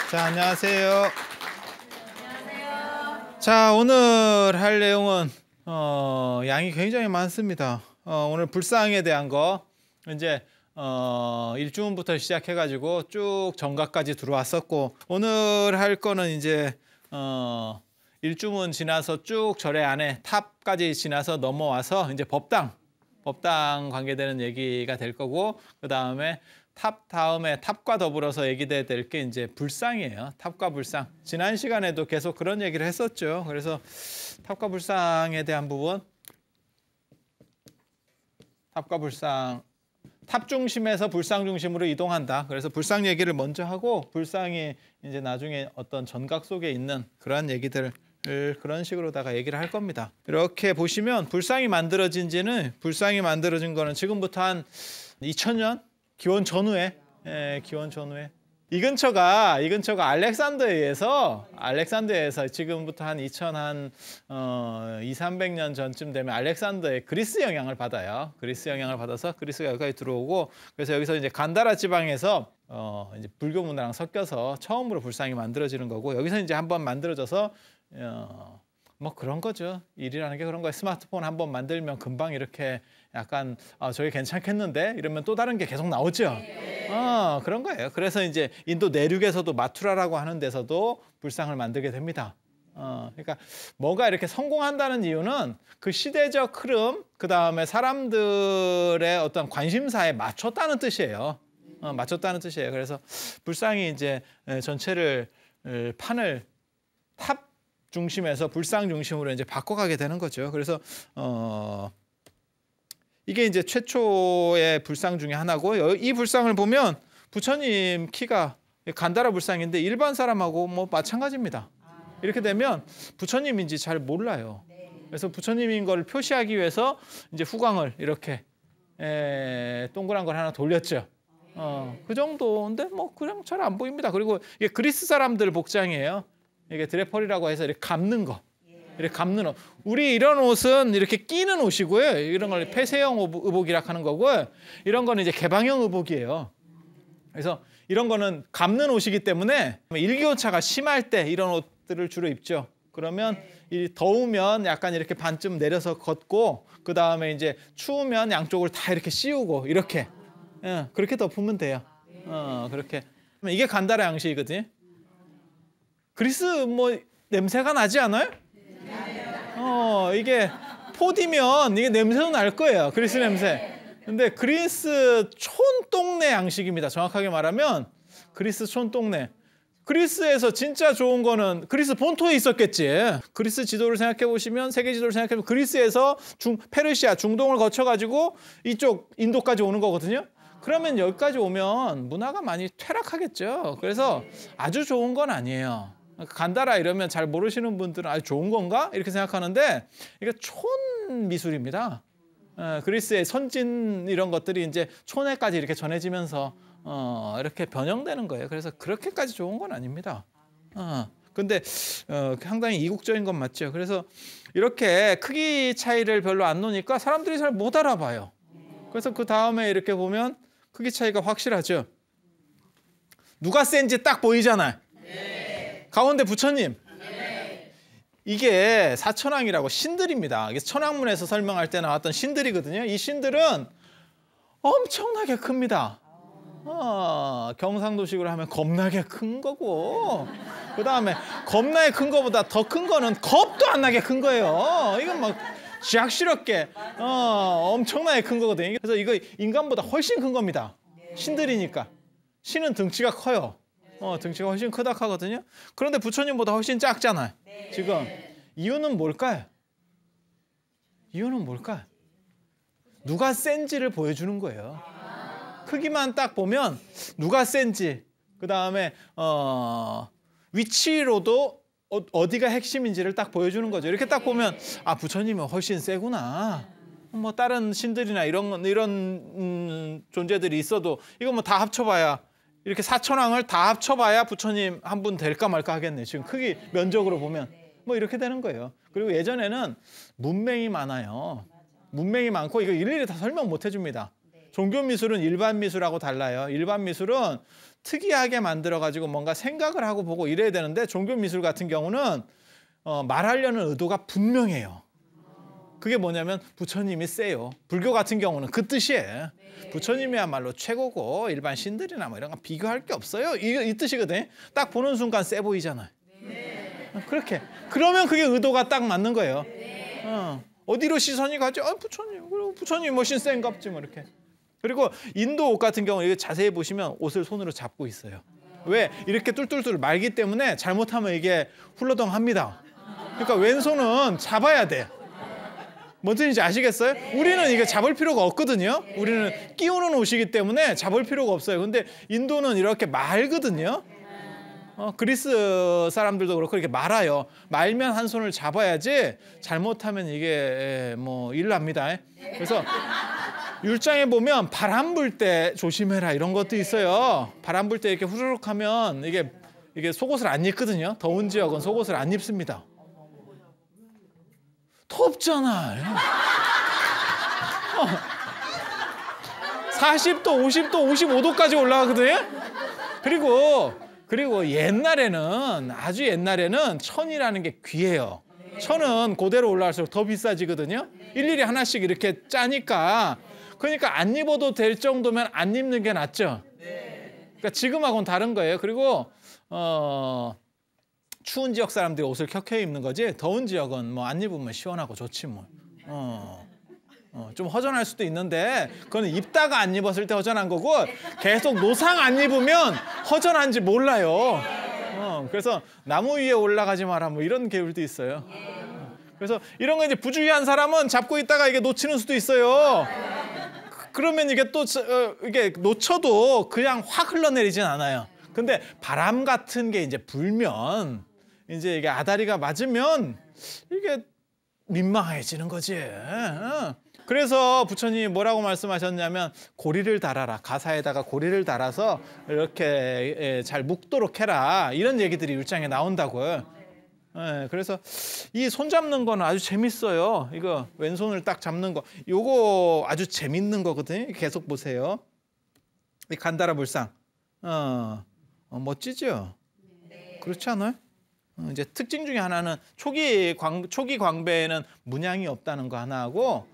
자, 안녕하세요. 안녕하세요. 자, 오늘 할 내용은 양이 굉장히 많습니다. 오늘 불상에 대한 거 이제 일주문부터 시작해가지고 쭉 정각까지 들어왔었고, 오늘 할 거는 이제 일주문 지나서 쭉 절의 안에 탑까지 지나서 넘어와서 이제 법당 관계되는 얘기가 될 거고, 그 다음에 다음에 탑과 더불어서 얘기될 게 이제 불상이에요. 탑과 불상. 지난 시간에도 계속 그런 얘기를 했었죠. 그래서 탑과 불상에 대한 부분, 탑과 불상, 탑 중심에서 불상 중심으로 이동한다. 그래서 불상 얘기를 먼저 하고, 불상이 이제 나중에 어떤 전각 속에 있는 그런 얘기들 그런 식으로다가 얘기를 할 겁니다. 이렇게 보시면 불상이 만들어진 거는 지금부터 한 2000년 기원 전후에, 기원 전후에 이 근처가 알렉산드리아에서 지금부터 한 200~300년 전쯤 되면 알렉산더의 그리스 영향을 받아요. 그리스 영향을 받아서 그리스가 여기까지 들어오고, 그래서 여기서 이제 간다라 지방에서 이제 불교 문화랑 섞여서 처음으로 불상이 만들어지는 거고, 여기서 이제 한번 만들어져서 뭐 그런 거죠. 일이라는 게 그런 거예요. 스마트폰 한번 만들면 금방 이렇게 약간 저게 괜찮겠는데 이러면 또 다른 게 계속 나오죠. 그런 거예요. 그래서 이제 인도 내륙에서도 마투라라고 하는 데서도 불상을 만들게 됩니다. 그러니까 뭐가 이렇게 성공한다는 이유는 그 시대적 흐름, 그 다음에 사람들의 어떤 관심사에 맞췄다는 뜻이에요. 맞췄다는 뜻이에요. 그래서 불상이 이제 전체를 판을 탑 중심에서 불상 중심으로 이제 바꿔가게 되는 거죠. 그래서 이게 이제 최초의 불상 중에 하나고, 이 불상을 보면 부처님 키가 간다라 불상인데 일반 사람하고 뭐 마찬가지입니다. 이렇게 되면 부처님인지 잘 몰라요. 그래서 부처님인 걸 표시하기 위해서 이제 후광을 이렇게 동그란 걸 하나 돌렸죠. 그 정도인데 뭐 그냥 잘 안 보입니다. 그리고 이게 그리스 사람들 복장이에요. 이게 드레퍼리라고 해서 이렇게 감는 거. 이렇게 감는 옷. 우리 이런 옷은 이렇게 끼는 옷이고요. 이런 걸 폐쇄형 의복이라 하는 거고, 이런 거는 이제 개방형 의복이에요. 그래서 이런 거는 감는 옷이기 때문에 일교차가 심할 때 이런 옷들을 주로 입죠. 그러면 더우면 약간 이렇게 반쯤 내려서 걷고, 그 다음에 이제 추우면 양쪽을 다 이렇게 씌우고 이렇게 그렇게 덮으면 돼요. 그렇게. 이게 간다라 양식이거든요. 그리스 뭐 냄새가 나지 않아요? 이게 포디면 이게 냄새도 날 거예요. 그리스 냄새. 근데 그리스 촌동네 양식입니다. 정확하게 말하면 그리스 촌동네. 그리스에서 진짜 좋은 거는 그리스 본토에 있었겠지. 그리스 지도를 생각해 보시면, 세계 지도를 생각해 보면 그리스에서 페르시아, 중동을 거쳐가지고 이쪽 인도까지 오는 거거든요. 그러면 여기까지 오면 문화가 많이 퇴락하겠죠. 그래서 아주 좋은 건 아니에요. 간다라 이러면 잘 모르시는 분들은 아주 좋은 건가? 이렇게 생각하는데, 이게 촌 미술입니다. 그리스의 선진 이런 것들이 이제 촌에까지 이렇게 전해지면서 이렇게 변형되는 거예요. 그래서 그렇게까지 좋은 건 아닙니다. 근데 상당히 이국적인 건 맞죠. 그래서 이렇게 크기 차이를 별로 안 놓으니까 사람들이 잘 못 알아봐요. 그래서 그 다음에 이렇게 보면 크기 차이가 확실하죠. 누가 센지 딱 보이잖아요. 가운데 부처님. 이게 사천왕이라고 신들입니다. 이게 천왕문에서 설명할 때 나왔던 신들이거든요. 이 신들은 엄청나게 큽니다. 경상도식으로 하면 겁나게 큰 거고, 그 다음에 겁나게 큰 거보다 더 큰 거는 겁도 안 나게 큰 거예요. 이건 막 쥐약스럽게 엄청나게 큰 거거든요. 그래서 이거 인간보다 훨씬 큰 겁니다. 신들이니까. 신은 등치가 커요. 등치가 훨씬 크다 하거든요. 그런데 부처님보다 훨씬 작잖아요. 지금 이유는 뭘까요? 누가 센지를 보여주는 거예요. 크기만 딱 보면 누가 센지, 그 다음에 위치로도 어디가 핵심인지를 딱 보여주는 거죠. 이렇게 딱 보면 부처님은 훨씬 세구나. 뭐 다른 신들이나 이런 존재들이 있어도 이거 뭐 다 합쳐봐야, 이렇게 사천왕을 다 합쳐봐야 부처님 한 분 될까 말까 하겠네. 지금 크기 면적으로 보면 뭐 이렇게 되는 거예요. 그리고 예전에는 문맹이 많아요. 문맹이 많고 이거 일일이 다 설명 못 해줍니다. 종교 미술은 일반 미술하고 달라요. 일반 미술은 특이하게 만들어가지고 뭔가 생각을 하고 보고 이래야 되는데 종교 미술 같은 경우는 말하려는 의도가 분명해요. 그게 뭐냐면 부처님이 세요. 불교 같은 경우는 그 뜻이에요. 부처님이야말로 최고고 일반 신들이나 뭐 이런 거 비교할 게 없어요. 이 뜻이거든요. 딱 보는 순간 세 보이잖아요. 그렇게. 그러면 그게 의도가 딱 맞는 거예요. 어디로 시선이 가죠? 부처님. 그리고 부처님 뭐 신센갑지 뭐 이렇게. 그리고 인도 옷 같은 경우는 자세히 보시면 옷을 손으로 잡고 있어요. 왜? 이렇게 뚫뚫뚫 말기 때문에 잘못하면 이게 훌러덩합니다. 그러니까 왼손은 잡아야 돼. 뭔 뜻인지 아시겠어요? 우리는 이게 잡을 필요가 없거든요. 우리는 끼우는 옷이기 때문에 잡을 필요가 없어요. 근데 인도는 이렇게 말거든요. 그리스 사람들도 그렇고 이렇게 말아요. 말면 한 손을 잡아야지 잘못하면 이게 뭐 일 납니다. 그래서 율장에 보면 바람 불 때 조심해라 이런 것도 있어요. 바람 불 때 이렇게 후루룩 하면 이게 속옷을 안 입거든요. 더운 지역은 속옷을 안 입습니다. 덥잖아. 40도, 50도, 55도까지 올라가거든요. 그리고 옛날에는 아주 옛날에는 천이라는 게 귀해요. 천은 고대로 올라갈수록 더 비싸지거든요. 일일이 하나씩 이렇게 짜니까 그러니까 안 입어도 될 정도면 안 입는 게 낫죠. 그러니까 지금하고는 다른 거예요. 그리고 추운 지역 사람들이 옷을 켜켜 입는 거지 더운 지역은 뭐 안 입으면 시원하고 좋지 뭐. 좀 허전할 수도 있는데 그건 입다가 안 입었을 때 허전한 거고 계속 노상 안 입으면 허전한지 몰라요. 그래서 나무 위에 올라가지 마라 뭐 이런 계율도 있어요. 그래서 이런 거 이제 부주의한 사람은 잡고 있다가 이게 놓치는 수도 있어요. 그러면 이게 또 이게 놓쳐도 그냥 확 흘러내리진 않아요. 근데 바람 같은 게 이제 불면 이제 이게 아다리가 맞으면 이게 민망해지는 거지. 그래서 부처님이 뭐라고 말씀하셨냐면 고리를 달아라. 가사에다가 고리를 달아서 이렇게 잘 묶도록 해라. 이런 얘기들이 율장에 나온다고요. 그래서 이 손 잡는 거는 아주 재밌어요. 이거 왼손을 딱 잡는 거. 요거 아주 재밌는 거거든요. 계속 보세요. 이 간다라 불상. 멋지죠? 그렇지 않아요? 이제 특징 중에 하나는 초기 광배에는 문양이 없다는 거 하나하고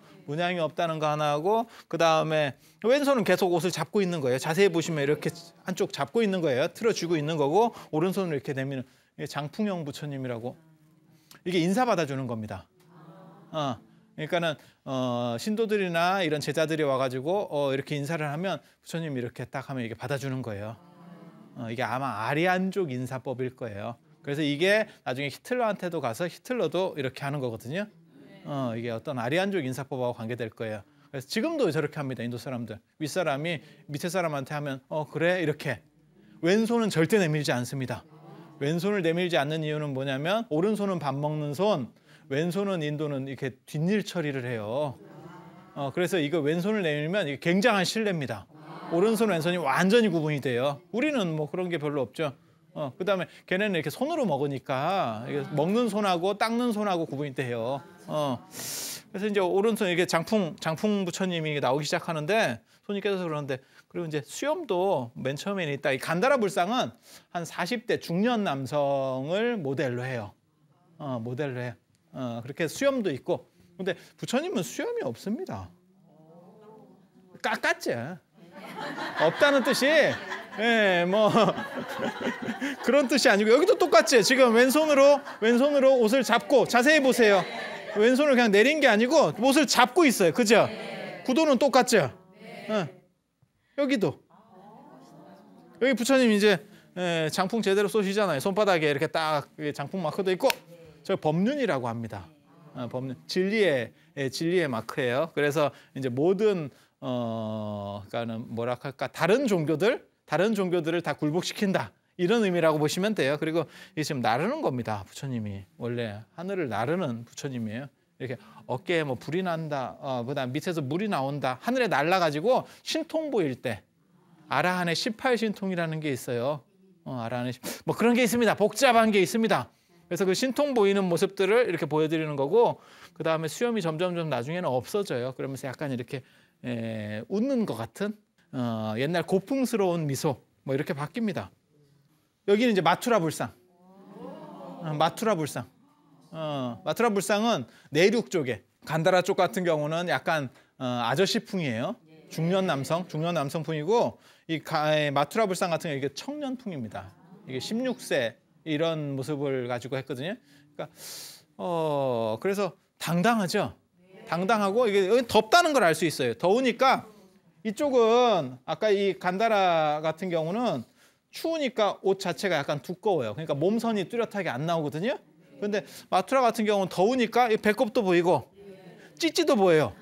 그다음에 왼손은 계속 옷을 잡고 있는 거예요. 자세히 보시면 이렇게 한쪽 잡고 있는 거예요. 틀어주고 있는 거고 오른손을 이렇게 내미는 이게 장풍형 부처님이라고. 이게 인사 받아주는 겁니다. 그러니까는 신도들이나 이런 제자들이 와가지고 이렇게 인사를 하면 부처님이 이렇게 딱 하면 이게 받아주는 거예요. 이게 아마 아리안족 인사법일 거예요. 그래서 이게 나중에 히틀러한테도 가서 히틀러도 이렇게 하는 거거든요. 이게 어떤 아리안족 인사법하고 관계될 거예요. 그래서 지금도 저렇게 합니다. 인도 사람들. 윗사람이 밑에 사람한테 하면 그래 이렇게. 왼손은 절대 내밀지 않습니다. 왼손을 내밀지 않는 이유는 뭐냐면 오른손은 밥 먹는 손, 왼손은 인도는 이렇게 뒷일 처리를 해요. 그래서 이거 왼손을 내밀면 이게 굉장한 신뢰입니다. 오른손 왼손이 완전히 구분이 돼요. 우리는 뭐 그런 게 별로 없죠. 그다음에 걔네는 이렇게 손으로 먹으니까 이게 먹는 손하고 닦는 손하고 구분이 돼요. 그래서 이제 오른손 이게 장풍 부처님이 나오기 시작하는데 손이 깨져서 그러는데 그리고 이제 수염도 맨 처음에는 있다. 이 간다라 불상은 한 40대 중년 남성을 모델로 해요. 모델로 해요. 그렇게 수염도 있고. 근데 부처님은 수염이 없습니다. 깎았지. 없다는 뜻이 뭐 그런 뜻이 아니고 여기도 똑같지. 지금 왼손으로 옷을 잡고 자세히 보세요. 왼손을 그냥 내린 게 아니고 옷을 잡고 있어요. 그죠? 구도는 똑같죠? 여기도 여기 부처님 이제 장풍 제대로 쏘시잖아요. 손바닥에 이렇게 딱 장풍 마크도 있고 저 법륜이라고 합니다. 법륜 진리의 마크예요. 그래서 이제 모든 그러니까는 뭐라 할까 다른 종교들을 다 굴복시킨다 이런 의미라고 보시면 돼요. 그리고 이게 지금 나르는 겁니다. 부처님이 원래 하늘을 나르는 부처님이에요. 이렇게 어깨에 뭐 불이 난다, 그다음 밑에서 물이 나온다, 하늘에 날아가지고 신통 보일 때 아라한의 18신통이라는 게 있어요. 아라한의 뭐 그런 게 있습니다. 복잡한 게 있습니다. 그래서 그 신통 보이는 모습들을 이렇게 보여드리는 거고, 그 다음에 수염이 점점 나중에는 없어져요. 그러면서 약간 이렇게 웃는 것 같은 옛날 고풍스러운 미소 뭐 이렇게 바뀝니다. 여기는 이제 마투라 불상. 마투라 불상. 마투라 불상은 내륙 쪽에, 간다라 쪽 같은 경우는 약간 아저씨풍이에요. 중년 남성풍이고, 이 마투라 불상 같은 경우 이게 청년풍입니다. 이게 16세 이런 모습을 가지고 했거든요. 그러니까 그래서 당당하죠. 당당하고 이게 덥다는 걸 알 수 있어요. 더우니까 이쪽은 아까 이 간다라 같은 경우는 추우니까 옷 자체가 약간 두꺼워요. 그러니까 몸선이 뚜렷하게 안 나오거든요. 근데 마투라 같은 경우는 더우니까 이 배꼽도 보이고 찌찌도 보여요.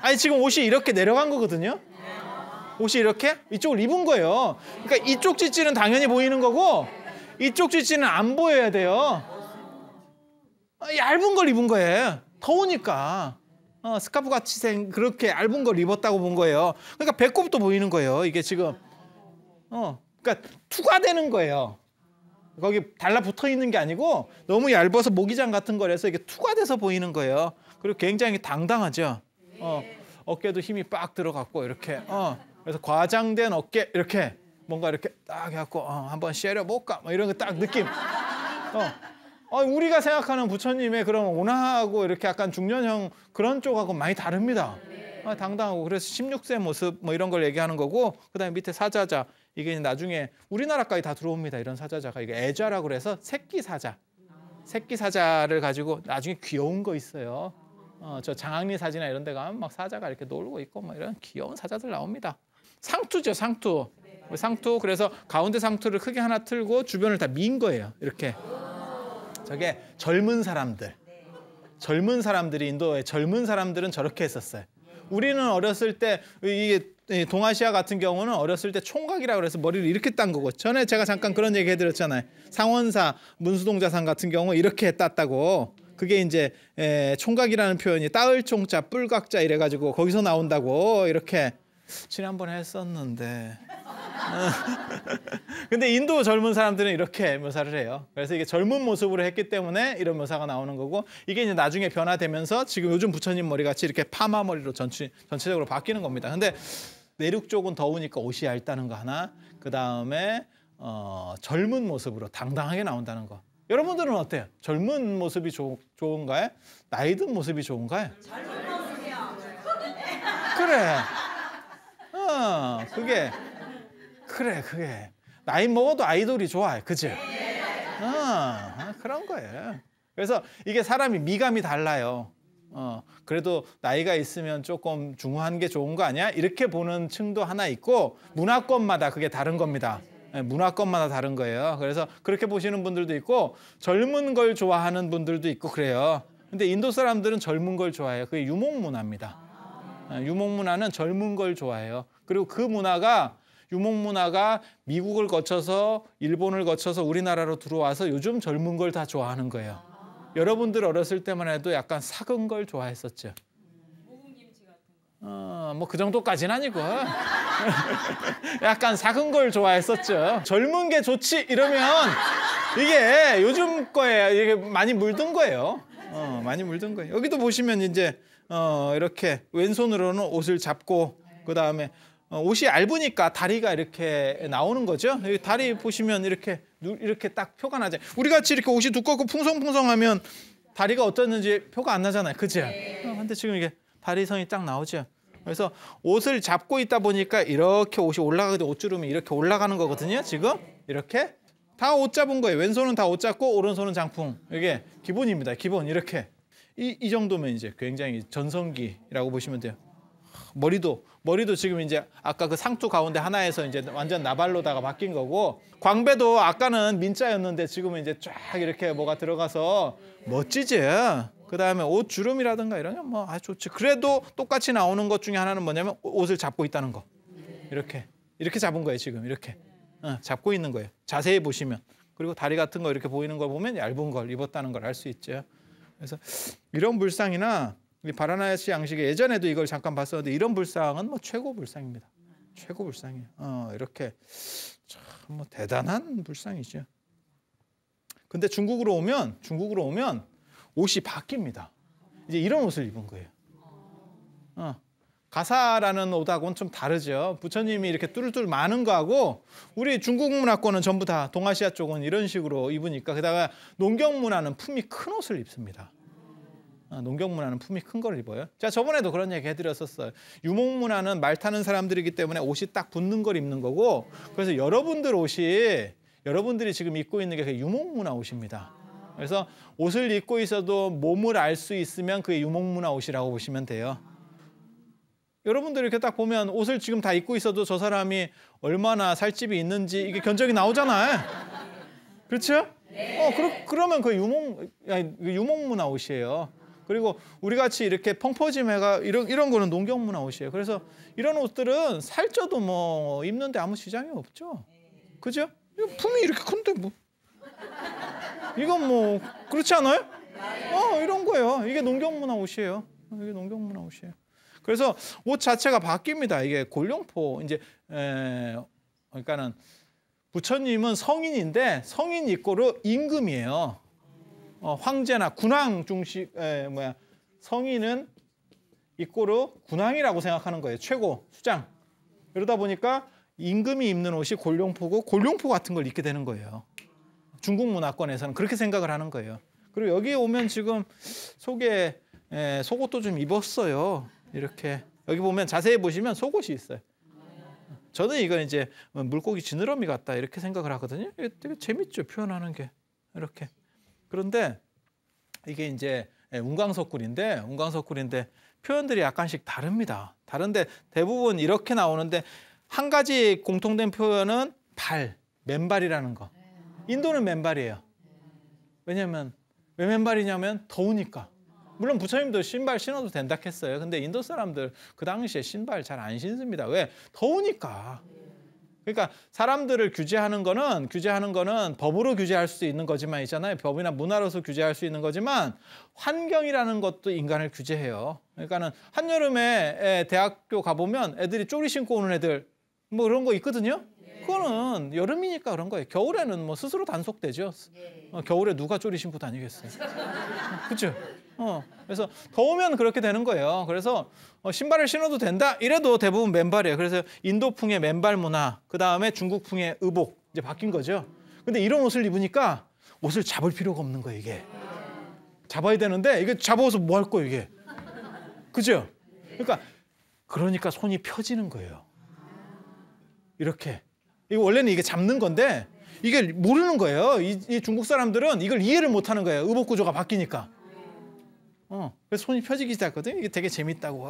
아니 지금 옷이 이렇게 내려간 거거든요. 옷이 이렇게 이쪽을 입은 거예요. 그러니까 이쪽 찌찌는 당연히 보이는 거고 이쪽 찌찌는 안 보여야 돼요. 얇은 걸 입은 거예요. 더우니까. 스카프 같이 그렇게 얇은 걸 입었다고 본 거예요. 그러니까 배꼽도 보이는 거예요. 이게 지금 그러니까 투과되는 거예요. 거기 달라붙어 있는 게 아니고 너무 얇아서 모기장 같은 거라서 이게 투과돼서 보이는 거예요. 그리고 굉장히 당당하죠. 어깨도 힘이 빡 들어갔고 이렇게 그래서 과장된 어깨 이렇게 뭔가 이렇게 딱 해갖고 한번 쉐려볼까 뭐 이런 거 딱 느낌. 우리가 생각하는 부처님의 그런 온화하고 이렇게 약간 중년형 그런 쪽하고 많이 다릅니다. 당당하고 그래서 16세 모습 뭐 이런 걸 얘기하는 거고, 그다음에 밑에 사자자 이게 나중에 우리나라까지 다 들어옵니다. 이런 사자자가 이게 애자라고 그래서 새끼 사자를 가지고 나중에 귀여운 거 있어요. 저 장학리 사진이나 이런 데 가면 막 사자가 이렇게 놀고 있고 막 이런 귀여운 사자들 나옵니다. 상투죠, 상투. 그래서 가운데 상투를 크게 하나 틀고 주변을 다 민 거예요. 이렇게. 저게 젊은 사람들이 인도의 젊은 사람들은 저렇게 했었어요. 우리는 어렸을 때 이게 동아시아 같은 경우는 어렸을 때 총각이라고 그래서 머리를 이렇게 딴 거고, 전에 제가 잠깐 그런 얘기 해드렸잖아요. 상원사 문수동자상 같은 경우 이렇게 땄다고. 그게 이제 총각이라는 표현이 따을 총자 뿔각자 이래가지고 거기서 나온다고 이렇게 지난번에 했었는데. 근데 인도 젊은 사람들은 이렇게 묘사를 해요. 그래서 이게 젊은 모습으로 했기 때문에 이런 묘사가 나오는 거고, 이게 이제 나중에 변화되면서 지금 요즘 부처님 머리 같이 이렇게 파마 머리로 전체적으로 바뀌는 겁니다. 근데 내륙 쪽은 더우니까 옷이 얇다는 거 하나, 그 다음에 젊은 모습으로 당당하게 나온다는 거. 여러분들은 어때요? 젊은 모습이 좋은가요? 나이 든 모습이 좋은가요? 젊은 모습이요. 그래. 그게 나이 먹어도 아이돌이 좋아요. 그죠? 그런 거예요. 그래서 이게 사람이 미감이 달라요. 그래도 나이가 있으면 조금 중후한 게 좋은 거 아니야? 이렇게 보는 층도 하나 있고, 문화권마다 그게 다른 겁니다. 문화권마다 다른 거예요. 그래서 그렇게 보시는 분들도 있고 젊은 걸 좋아하는 분들도 있고 그래요. 근데 인도 사람들은 젊은 걸 좋아해요. 그게 유목문화입니다. 유목문화는 젊은 걸 좋아해요. 그리고 그 문화가 유목문화가 미국을 거쳐서 일본을 거쳐서 우리나라로 들어와서 요즘 젊은 걸 다 좋아하는 거예요. 여러분들 어렸을 때만 해도 약간 삭은 걸 좋아했었죠. 뭐 그 정도까지는 아니고 약간 삭은 걸 좋아했었죠. 젊은 게 좋지 이러면 이게 요즘 거예요. 이게 많이 물든 거예요. 많이 물든 거예요. 여기도 보시면 이제 이렇게 왼손으로는 옷을 잡고, 그 다음에 옷이 얇으니까 다리가 이렇게 나오는 거죠. 여기 다리 보시면 이렇게 딱 표가 나죠. 우리 같이 이렇게 옷이 두껍고 풍성풍성하면 다리가 어떻는지 표가 안 나잖아요. 그죠? 근데 지금 이게 다리선이 딱 나오죠. 그래서 옷을 잡고 있다 보니까 이렇게 옷이 올라가도 옷주름이 이렇게 올라가는 거거든요. 지금 이렇게 다 옷 잡은 거예요. 왼손은 다 옷 잡고 오른손은 장풍. 이게 기본입니다. 기본 이렇게 이 정도면 이제 굉장히 전성기라고 보시면 돼요. 머리도 지금 이제 아까 그 상투 가운데 하나에서 이제 완전 나발로다가 바뀐 거고, 광배도 아까는 민자였는데 지금은 이제 쫙 이렇게 뭐가 들어가서 멋지지. 그 다음에 옷 주름이라든가 이런 게 뭐 아주 좋지. 그래도 똑같이 나오는 것 중에 하나는 뭐냐면 옷을 잡고 있다는 거. 이렇게 잡은 거예요. 지금 이렇게 잡고 있는 거예요. 자세히 보시면. 그리고 다리 같은 거 이렇게 보이는 걸 보면 얇은 걸 입었다는 걸 알 수 있죠. 그래서 이런 불상이나 이 바라나시 양식에 예전에도 이걸 잠깐 봤었는데, 이런 불상은 뭐 최고 불상입니다. 최고 불상이에요. 이렇게 참 뭐 대단한 불상이죠. 근데 중국으로 오면 옷이 바뀝니다. 이제 이런 옷을 입은 거예요. 가사라는 옷하고는 좀 다르죠. 부처님이 이렇게 뚜루뚜루 많은 거하고 우리 중국 문화권은 전부 다 동아시아 쪽은 이런 식으로 입으니까 게다가 농경 문화는 품이 큰 옷을 입습니다. 농경 문화는 품이 큰 걸 입어요. 자, 저번에도 그런 얘기 해드렸었어요. 유목 문화는 말 타는 사람들이기 때문에 옷이 딱 붙는 걸 입는 거고 그래서 여러분들 옷이 여러분들이 지금 입고 있는 게 그 유목 문화 옷입니다. 그래서 옷을 입고 있어도 몸을 알 수 있으면 그게 유목 문화 옷이라고 보시면 돼요. 여러분들 이렇게 딱 보면 옷을 지금 다 입고 있어도 저 사람이 얼마나 살집이 있는지 이게 견적이 나오잖아요. 그렇죠? 그러면 그 유목 문화 옷이에요. 그리고 우리 같이 이렇게 펑퍼짐해가 이런 거는 농경 문화 옷이에요. 그래서 이런 옷들은 살쪄도 뭐 입는데 아무 지장이 없죠. 그죠? 품이 이렇게 큰데 뭐 이건 뭐 그렇지 않아요? 이런 거예요. 이게 농경 문화 옷이에요. 이게 농경 문화 옷이에요. 그래서 옷 자체가 바뀝니다. 이게 골룡포 이제 그러니까는 부처님은 성인인데 성인 이꼬르 임금이에요. 황제나 군왕 중식 성인은 이꼬르 군왕이라고 생각하는 거예요. 최고 수장. 그러다 보니까 임금이 입는 옷이 골룡포고 골룡포 같은 걸 입게 되는 거예요. 중국 문화권에서는 그렇게 생각을 하는 거예요. 그리고 여기 오면 지금 속에 속옷도 좀 입었어요. 이렇게 여기 보면 자세히 보시면 속옷이 있어요. 저는 이건 이제 물고기 지느러미 같다 이렇게 생각을 하거든요. 이게 되게 재밌죠, 표현하는 게 이렇게. 그런데 이게 이제 운광석굴인데 표현들이 약간씩 다릅니다. 다른데 대부분 이렇게 나오는데 한 가지 공통된 표현은 맨발이라는 거. 인도는 맨발이에요. 왜냐면 왜 맨발이냐면 더우니까. 물론 부처님도 신발 신어도 된다 했어요. 근데 인도 사람들 그 당시에 신발 잘 안 신습니다. 왜? 더우니까. 그러니까 사람들을 규제하는 거는 법으로 규제할 수 있는 거지만 있잖아요. 법이나 문화로서 규제할 수 있는 거지만 환경이라는 것도 인간을 규제해요. 그러니까는 한여름에 대학교 가보면 애들이 쪼리 신고 오는 애들 뭐 그런 거 있거든요. 그거는 여름이니까 그런 거예요. 겨울에는 뭐 스스로 단속되죠. 겨울에 누가 쪼리 신고 다니겠어요. 그렇죠? 그래서 더우면 그렇게 되는 거예요. 그래서 신발을 신어도 된다 이래도 대부분 맨발이에요. 그래서 인도풍의 맨발 문화, 그 다음에 중국풍의 의복 이제 바뀐 거죠. 근데 이런 옷을 입으니까 옷을 잡을 필요가 없는 거예요. 이게 잡아야 되는데 이게 잡아서 뭐 할 거예요 이게. 그죠? 그러니까 손이 펴지는 거예요. 이렇게. 이거 원래는 이게 잡는 건데 이게 모르는 거예요. 이 중국 사람들은 이걸 이해를 못 하는 거예요. 의복 구조가 바뀌니까. 그래서 손이 펴지기 시작하거든요. 이게 되게 재밌다고.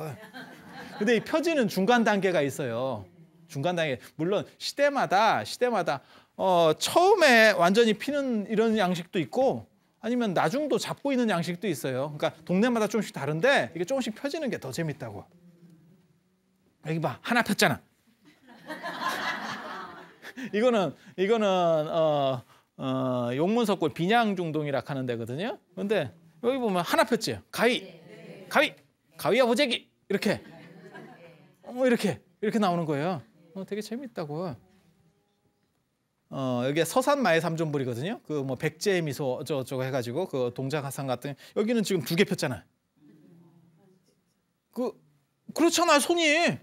근데 이 펴지는 중간 단계가 있어요. 중간 단계. 물론 시대마다 처음에 완전히 피는 이런 양식도 있고 아니면 나중도 잡고 있는 양식도 있어요. 그러니까 동네마다 조금씩 다른데 이게 조금씩 펴지는 게 더 재밌다고. 여기 봐. 하나 폈잖아. 이거는 용문석굴 비냥중동이라 하는 데거든요. 근데 여기 보면 하나 폈지. 가위야 보재기 이렇게 이렇게 나오는 거예요. 되게 재밌다고. 여기 서산마의 삼존불이거든요. 그 뭐 백제의 미소 어쩌고 해가지고 그 동작하상 같은 여기는 지금 2개 폈잖아요. 그렇잖아 손이.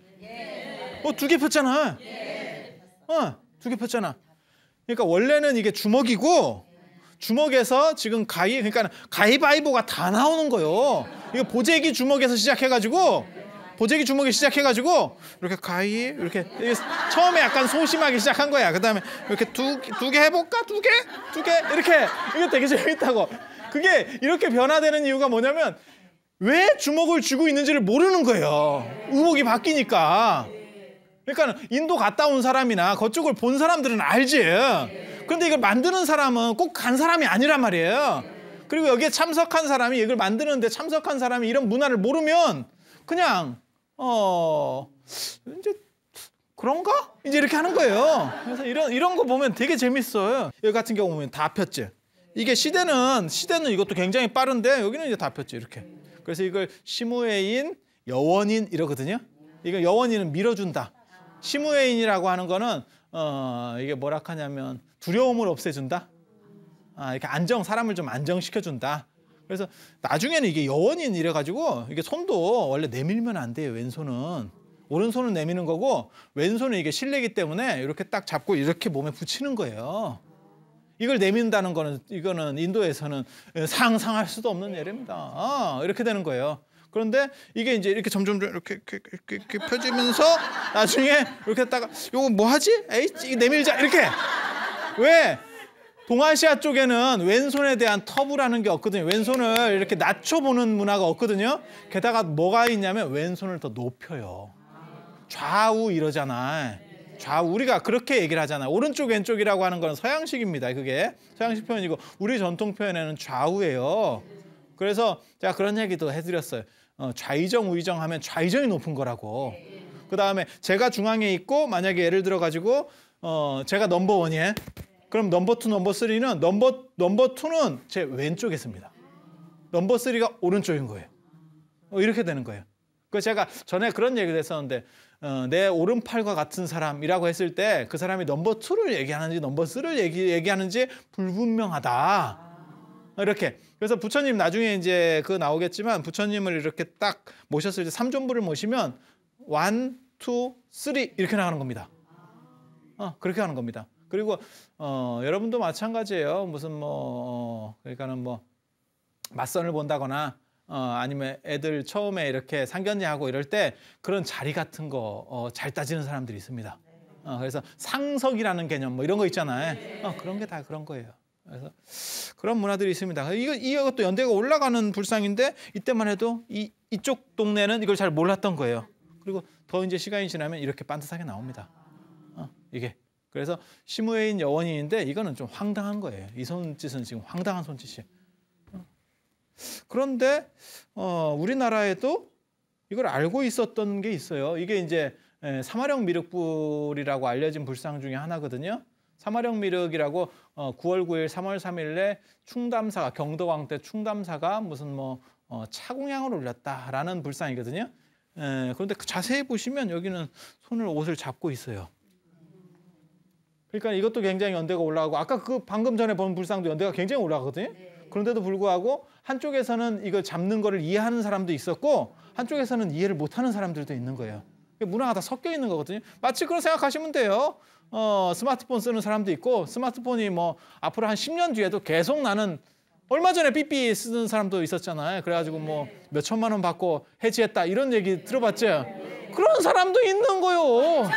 2개 폈잖아. 2개 폈잖아. 그러니까 원래는 이게 주먹이고 주먹에서 지금 그러니까 가위바위보가 다 나오는 거예요. 이거 보재기 주먹에서 시작해가지고 이렇게 이렇게 처음에 약간 소심하게 시작한 거야. 그다음에 이렇게 두 개 해볼까? 두 개 이렇게 이거 되게 재밌다고. 그게 이렇게 변화되는 이유가 뭐냐면 왜 주먹을 쥐고 있는지를 모르는 거예요. 의복이 바뀌니까. 그러니까 인도 갔다 온 사람이나 그쪽을 본 사람들은 알지. 그런데 이걸 만드는 사람은 꼭 간 사람이 아니란 말이에요. 그리고 여기에 참석한 사람이 이걸 만드는데 참석한 사람이 이런 문화를 모르면 그냥 이제 그런가? 이제 이렇게 하는 거예요. 그래서 이런 거 보면 되게 재밌어요. 여기 같은 경우 보면 다 폈지. 이게 시대는 이것도 굉장히 빠른데 여기는 이제 다 폈지 이렇게. 그래서 이걸 시무에인, 여원인 이러거든요. 이거 여원인은 밀어준다. 시무에인이라고 하는 거는 이게 뭐라 하냐면 두려움을 없애준다. 이렇게 사람을 좀 안정시켜준다. 그래서 나중에는 이게 여원인 이래가지고 이게 손도 원래 내밀면 안 돼요. 왼손은. 오른손은 내미는 거고 왼손은 이게 실내기 때문에 이렇게 딱 잡고 이렇게 몸에 붙이는 거예요. 이걸 내민다는 거는 이거는 인도에서는 상상할 수도 없는 예입니다. 이렇게 되는 거예요. 그런데 이게 이제 이렇게 점점 이렇게 펴지면서 나중에 이렇게 했다가 이거 뭐 하지? 에이, 내밀자 이렇게. 왜? 동아시아 쪽에는 왼손에 대한 터부라는 게 없거든요. 왼손을 이렇게 낮춰보는 문화가 없거든요. 게다가 뭐가 있냐면 왼손을 더 높여요. 좌우 이러잖아. 좌우 우리가 그렇게 얘기를 하잖아. 오른쪽 왼쪽이라고 하는 건 서양식입니다. 그게 서양식 표현이고 우리 전통 표현에는 좌우예요. 그래서 제가 그런 얘기도 해드렸어요. 좌의정 우의정 하면 좌의정이 높은 거라고. 그 다음에 제가 중앙에 있고 만약에 예를 들어 가지고 제가 넘버 원이에요. 그럼 넘버 투, 넘버 쓰리는 넘버 투는 제 왼쪽에 있습니다. 넘버 쓰리가 오른쪽인 거예요. 이렇게 되는 거예요. 그래서 제가 전에 그런 얘기를 했었는데 내 오른팔과 같은 사람이라고 했을 때 그 사람이 넘버 투를 얘기하는지 넘버 쓰리를 얘기하는지 불분명하다. 이렇게. 그래서 부처님 나중에 이제 그거 나오겠지만 부처님을 이렇게 딱 모셨을 때 삼존부를 모시면 1, 2, 3 이렇게 나가는 겁니다. 그렇게 하는 겁니다. 그리고 여러분도 마찬가지예요. 무슨 그러니까는 맞선을 본다거나 아니면 애들 처음에 이렇게 상견례하고 이럴 때 그런 자리 같은 거 잘 따지는 사람들이 있습니다. 그래서 상석이라는 개념 이런 거 있잖아요. 그런 게 다 그런 거예요. 그래서 그런 문화들이 있습니다. 이것도 연대가 올라가는 불상인데 이때만 해도 이쪽 동네는 이걸 잘 몰랐던 거예요. 그리고 더 이제 시간이 지나면 이렇게 반듯하게 나옵니다. 이게. 그래서 시무에인 여원인인데 이거는 좀 황당한 거예요. 이 손짓은 지금 황당한 손짓이에요. 그런데 우리나라에도 이걸 알고 있었던 게 있어요. 이게 이제 사마령 미륵불이라고 알려진 불상 중에 하나거든요. 사마령 미륵이라고 9월 9일, 3월 3일에 충담사가 경덕왕 때 충담사가 무슨 차공양을 올렸다라는 불상이거든요. 그런데 자세히 보시면 여기는 손을 옷을 잡고 있어요. 그러니까 이것도 굉장히 연대가 올라가고 아까 그 방금 전에 본 불상도 연대가 굉장히 올라가거든요. 그런데도 불구하고 한쪽에서는 이걸 잡는 거를 이해하는 사람도 있었고 한쪽에서는 이해를 못하는 사람들도 있는 거예요. 문화가 다 섞여 있는 거거든요. 마치 그런 생각하시면 돼요. 스마트폰 쓰는 사람도 있고 스마트폰이 앞으로 한 10년 뒤에도 계속 나는 얼마 전에 삐삐 쓰는 사람도 있었잖아요. 그래가지고 몇 천만 원 받고 해지했다 이런 얘기 들어봤죠? 그런 사람도 있는 거요.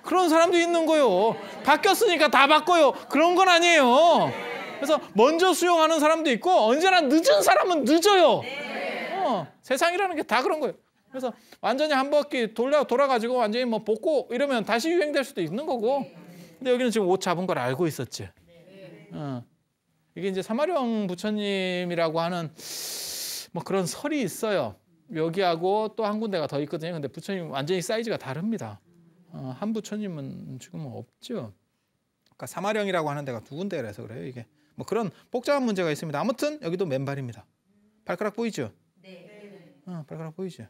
그런 사람도 있는 거요. 바뀌었으니까 다 바꿔요. 그런 건 아니에요. 그래서 먼저 수용하는 사람도 있고 언제나 늦은 사람은 늦어요. 세상이라는 게 다 그런 거예요. 그래서 완전히 한 바퀴 돌아가지고 완전히 벗고 이러면 다시 유행될 수도 있는 거고. 근데 여기는 지금 옷 잡은 걸 알고 있었지. 이게 이제 사마령 부처님이라고 하는 그런 설이 있어요. 여기하고 또 한 군데가 더 있거든요. 근데 부처님 완전히 사이즈가 다릅니다. 한 부처님은 지금 없죠. 그러니까 사마령이라고 하는 데가 두 군데라서 그래요. 이게 그런 복잡한 문제가 있습니다. 아무튼 여기도 맨발입니다. 발가락 보이죠? 네. 발가락 보이죠?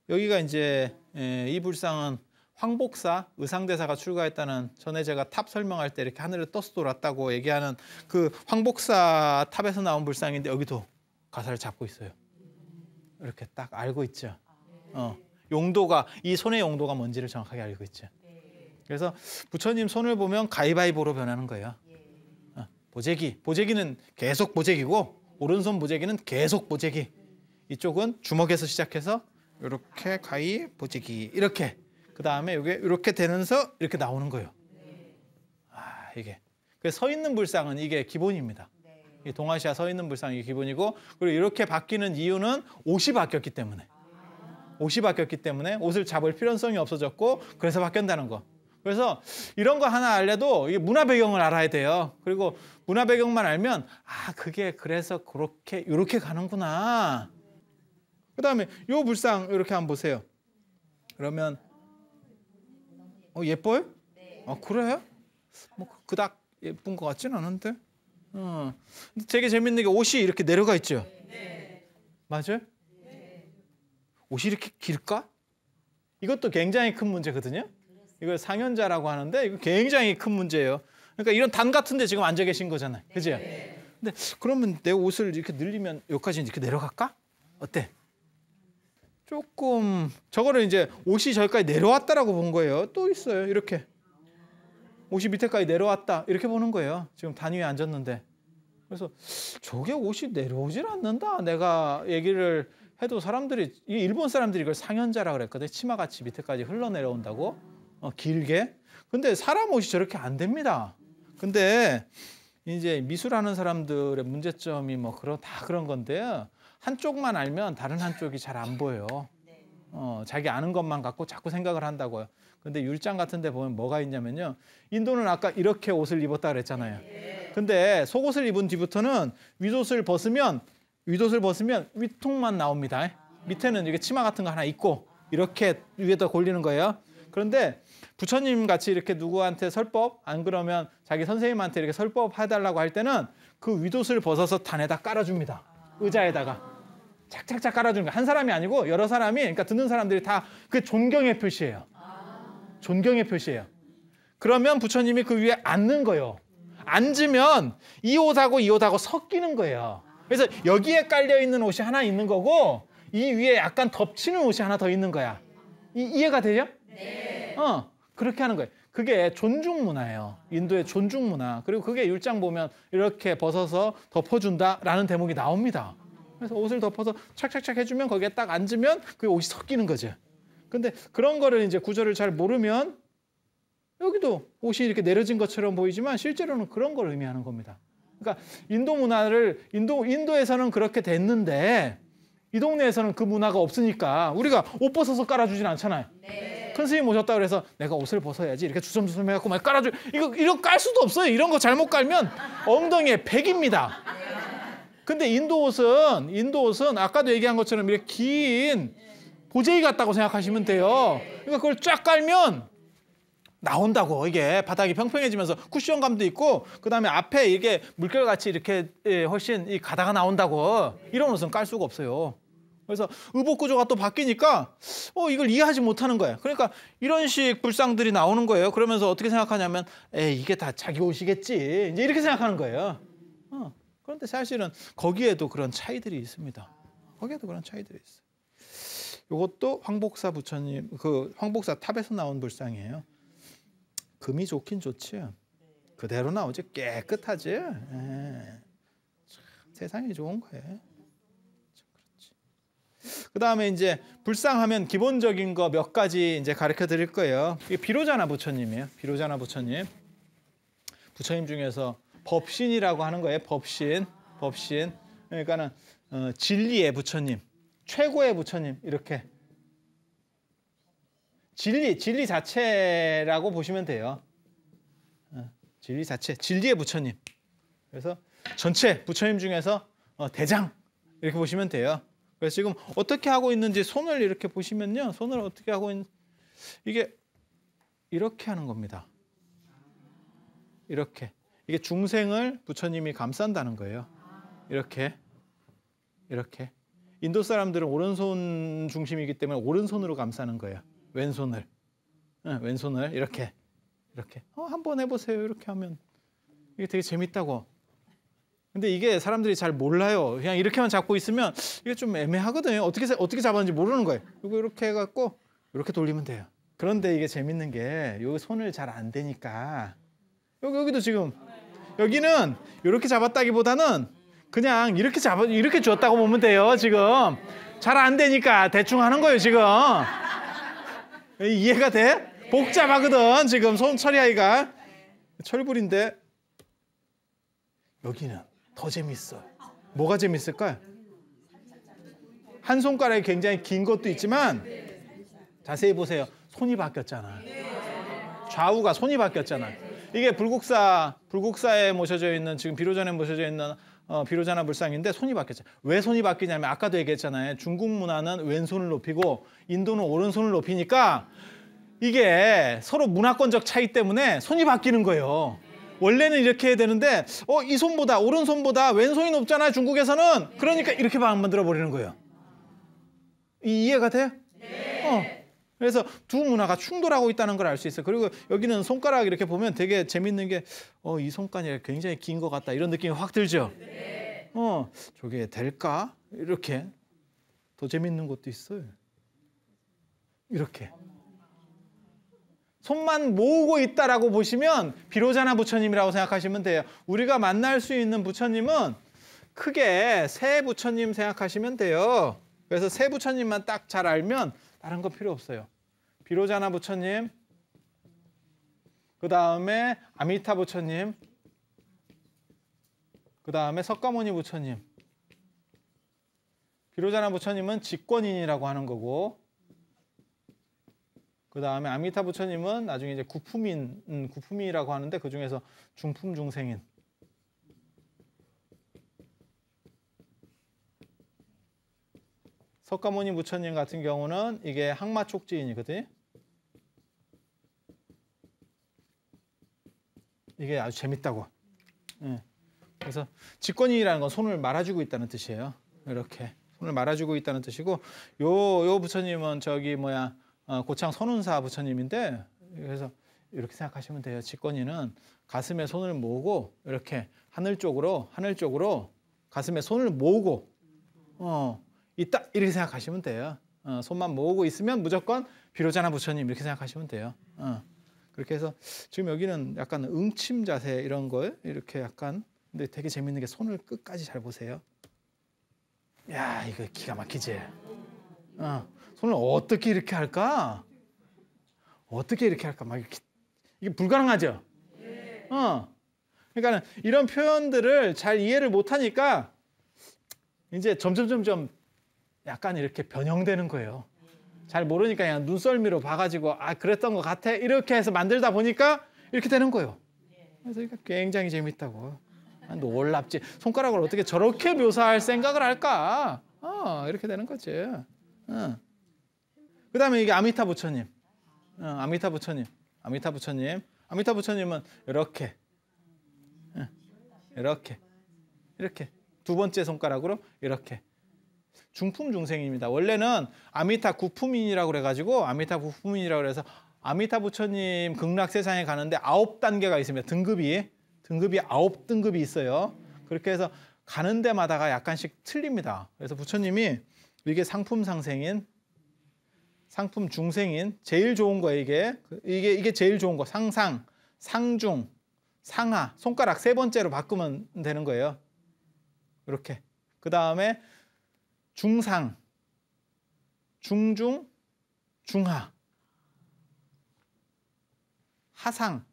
여기가 이제 이 불상은 황복사 의상대사가 출가했다는 전에 제가 탑 설명할 때 이렇게 하늘에 떠서 돌았다고 얘기하는 그 황복사 탑에서 나온 불상인데 여기도 가사를 잡고 있어요. 이렇게 딱 알고 있죠. 용도가 이 손의 용도가 뭔지를 정확하게 알고 있죠. 그래서 부처님 손을 보면 가위바위보로 변하는 거예요. 보재기는 계속 보재기고 오른손 보재기는 계속 보재기. 이쪽은 주먹에서 시작해서 이렇게 가위 보재기 이렇게 그 다음에 이게 이렇게 되면서 이렇게 나오는 거예요. 이게 그래서 서 있는 불상은 이게 기본입니다. 이 동아시아 서 있는 불상이 기본이고 그리고 이렇게 바뀌는 이유는 옷이 바뀌었기 때문에. 옷이 바뀌었기 때문에 옷을 잡을 필요성이 없어졌고 그래서 바뀐다는 거. 그래서 이런 거 하나 알려도 이게 문화 배경을 알아야 돼요. 그리고 문화 배경만 알면 그게 그래서 이렇게 가는구나. 그다음에 요 불상 이렇게 한번 보세요. 그러면 예뻐요? 그래요? 그닥 예쁜 것 같지는 않은데. 근데 되게 재밌는 게 옷이 이렇게 내려가 있죠. 맞아요? 옷이 이렇게 길까? 이것도 굉장히 큰 문제거든요. 이걸 상현자라고 하는데 이거 굉장히 큰 문제예요. 그러니까 이런 단 같은데 지금 앉아 계신 거잖아요. 그죠? 근데 그러면 내 옷을 이렇게 늘리면 여기까지 이렇게 내려갈까? 어때? 조금 저거를 이제 옷이 저기까지 내려왔다라고 본 거예요. 또 있어요. 이렇게 옷이 밑에까지 내려왔다 이렇게 보는 거예요. 지금 단 위에 앉았는데. 그래서 저게 옷이 내려오질 않는다. 내가 얘기를 해도 사람들이 일본 사람들이 이걸 상현자라 그랬거든요. 치마같이 밑에까지 흘러내려온다고 길게. 근데 사람 옷이 저렇게 안 됩니다. 근데 이제 미술하는 사람들의 문제점이 뭐 다 그런 건데요. 한쪽만 알면 다른 한쪽이 잘 안 보여요. 자기 아는 것만 갖고 자꾸 생각을 한다고요. 근데 율장 같은 데 보면 뭐가 있냐면요. 인도는 아까 이렇게 옷을 입었다 그랬잖아요. 근데 속옷을 입은 뒤부터는 윗옷을 벗으면 위통만 나옵니다. 밑에는 이게 치마 같은 거 하나 입고 이렇게 위에다 골리는 거예요. 그런데 부처님 같이 이렇게 누구한테 설법, 안 그러면 자기 선생님한테 이렇게 설법 해달라고 할 때는 그 윗옷을 벗어서 단에다 깔아줍니다. 의자에다가 착착착 깔아주는 거예요. 한 사람이 아니고 여러 사람이, 그러니까 듣는 사람들이 다 그 존경의 표시예요. 존경의 표시예요. 그러면 부처님이 그 위에 앉는 거예요. 앉으면 이 옷하고 이 옷하고 섞이는 거예요. 그래서 여기에 깔려 있는 옷이 하나 있는 거고 이 위에 약간 덮치는 옷이 하나 더 있는 거야. 이해가 되죠? 네. 그렇게 하는 거예요. 그게 존중 문화예요. 인도의 존중 문화. 그리고 그게 율장 보면 이렇게 벗어서 덮어준다라는 대목이 나옵니다. 그래서 옷을 덮어서 착착착 해주면 거기에 딱 앉으면 그 옷이 섞이는 거죠. 근데 그런 거를 이제 구절을 잘 모르면 여기도 옷이 이렇게 내려진 것처럼 보이지만 실제로는 그런 걸 의미하는 겁니다. 그러니까 인도 문화를 인도에서는 그렇게 됐는데 이 동네에서는 그 문화가 없으니까 우리가 옷 벗어서 깔아주진 않잖아요. 네. 큰 스님 오셨다 그래서 내가 옷을 벗어야지 이렇게 주섬주섬 해갖고 막 깔아줘. 이거 깔 수도 없어요. 이런 거 잘못 깔면 엉덩이에 백입니다. 근데 인도 옷은 아까도 얘기한 것처럼 이렇게 긴 보재기 같다고 생각하시면 돼요. 그러니까 그걸 쫙 깔면 나온다고. 이게 바닥이 평평해지면서 쿠션감도 있고 그다음에 앞에 이게 물결같이 이렇게 훨씬 이 가다가 나온다고. 이런 옷은 깔 수가 없어요. 그래서 의복 구조가 또 바뀌니까 이걸 이해하지 못하는 거예요. 그러니까 이런 식 불상들이 나오는 거예요. 그러면서 어떻게 생각하냐면 이게 다 자기 옷이겠지. 이제 이렇게 생각하는 거예요. 그런데 사실은 거기에도 그런 차이들이 있습니다. 거기에도 그런 차이들이 있어요. 이것도 황복사 부처님, 그 황복사 탑에서 나온 불상이에요. 금이 좋긴 좋지. 그대로 나오지. 깨끗하지. 참 세상이 좋은 거예요. 그 다음에 이제 불상하면 기본적인 거 몇 가지 이제 가르쳐 드릴 거예요. 이게 비로자나 부처님이에요. 비로자나 부처님. 부처님 중에서 법신이라고 하는 거예요. 법신. 그러니까는 진리의 부처님, 최고의 부처님 이렇게. 진리 자체라고 보시면 돼요. 진리 자체, 진리의 부처님. 그래서 전체 부처님 중에서 대장 이렇게 보시면 돼요. 그래서 지금 어떻게 하고 있는지 손을 이렇게 보시면요. 손을 어떻게 하고 있는 이게 이렇게 하는 겁니다. 이렇게. 이게 중생을 부처님이 감싼다는 거예요. 이렇게. 인도 사람들은 오른손 중심이기 때문에 오른손으로 감싸는 거예요. 왼손을 이렇게 한번 해보세요. 이렇게 하면 이게 되게 재밌다고. 근데 이게 사람들이 잘 몰라요. 그냥 이렇게만 잡고 있으면 이게 좀 애매하거든요. 어떻게 잡았는지 모르는 거예요. 이거 이렇게 해갖고 이렇게 돌리면 돼요. 그런데 이게 재밌는 게 여기 손을 잘 안 대니까 여기도 지금 여기는 이렇게 잡았다기보다는 그냥 이렇게 줬다고 보면 돼요. 지금 잘 안 되니까 대충 하는 거예요. 지금 이해가 돼? 복잡하거든. 지금 손 처리하기가 철불인데 여기는 더 재밌어. 뭐가 재밌을까요? 한 손가락이 굉장히 긴 것도 있지만 자세히 보세요. 손이 바뀌었잖아. 좌우가 손이 바뀌었잖아. 이게 불국사에 모셔져 있는 지금 비로자에 모셔져 있는 비로자나 불상인데 손이 바뀌었죠. 왜 손이 바뀌냐면 아까도 얘기했잖아요. 중국 문화는 왼손을 높이고 인도는 오른손을 높이니까 이게 서로 문화권적 차이 때문에 손이 바뀌는 거예요. 원래는 이렇게 해야 되는데 이 손보다 오른손보다 왼손이 높잖아요. 중국에서는. 그러니까 이렇게 만들어 버리는 거예요. 이해가 돼요? 네. 그래서 두 문화가 충돌하고 있다는 걸 알 수 있어요. 그리고 여기는 손가락 이렇게 보면 되게 재밌는 게 이 손가락이 굉장히 긴 것 같다 이런 느낌이 확 들죠. 저게 될까? 이렇게 더 재밌는 것도 있어요. 이렇게 손만 모으고 있다라고 보시면 비로자나 부처님이라고 생각하시면 돼요. 우리가 만날 수 있는 부처님은 크게 세 부처님 생각하시면 돼요. 그래서 세 부처님만 딱 잘 알면 다른 거 필요 없어요. 비로자나 부처님, 그 다음에 아미타 부처님, 그 다음에 석가모니 부처님. 비로자나 부처님은 직권인이라고 하는 거고, 그 다음에 아미타 부처님은 나중에 이제 구품인이라고 하는데 그 중에서 중품 중생인. 석가모니 부처님 같은 경우는 이게 항마촉지인이거든요. 이게 아주 재밌다고. 그래서 직권인이라는 건 손을 말아주고 있다는 뜻이에요. 이렇게 손을 말아주고 있다는 뜻이고, 요 부처님은 저기 고창 선운사 부처님인데, 그래서 이렇게 생각하시면 돼요. 직권인은 가슴에 손을 모으고 이렇게 하늘 쪽으로 가슴에 손을 모으고 있다 이렇게 생각하시면 돼요. 손만 모으고 있으면 무조건 비로자나 부처님 이렇게 생각하시면 돼요. 그렇게 해서 지금 여기는 약간 응침 자세 이런 거에 이렇게 약간, 근데 되게 재밌는 게 손을 끝까지 잘 보세요. 야, 이거 기가 막히지. 손을 어떻게 이렇게 할까? 어떻게 이렇게 할까? 막 이게 불가능하죠. 그러니까 이런 표현들을 잘 이해를 못하니까 이제 점점 약간 이렇게 변형되는 거예요. 잘 모르니까 그냥 눈썰미로 봐가지고 그랬던 것 같아 이렇게 해서 만들다 보니까 이렇게 되는 거예요. 그래서 이게 굉장히 재밌다고. 놀랍지. 손가락을 어떻게 저렇게 묘사할 생각을 할까? 이렇게 되는 거지. 그 다음에 이게 아미타 부처님. 아미타 부처님은 이렇게 두 번째 손가락으로 이렇게 중품 중생입니다. 원래는 아미타 구품인이라고 그래가지고 아미타 부처님 극락 세상에 가는데 9단계가 있습니다. 등급이 9등급이 있어요. 그렇게 해서 가는 데마다가 약간씩 틀립니다. 그래서 부처님이 이게 상품 상생인, 상품 중생인, 제일 좋은 거예요. 이게 제일 좋은 거. 상상, 상중, 상하, 손가락 세 번째로 바꾸면 되는 거예요. 이렇게. 그 다음에 중상, 중중, 중하, 하상,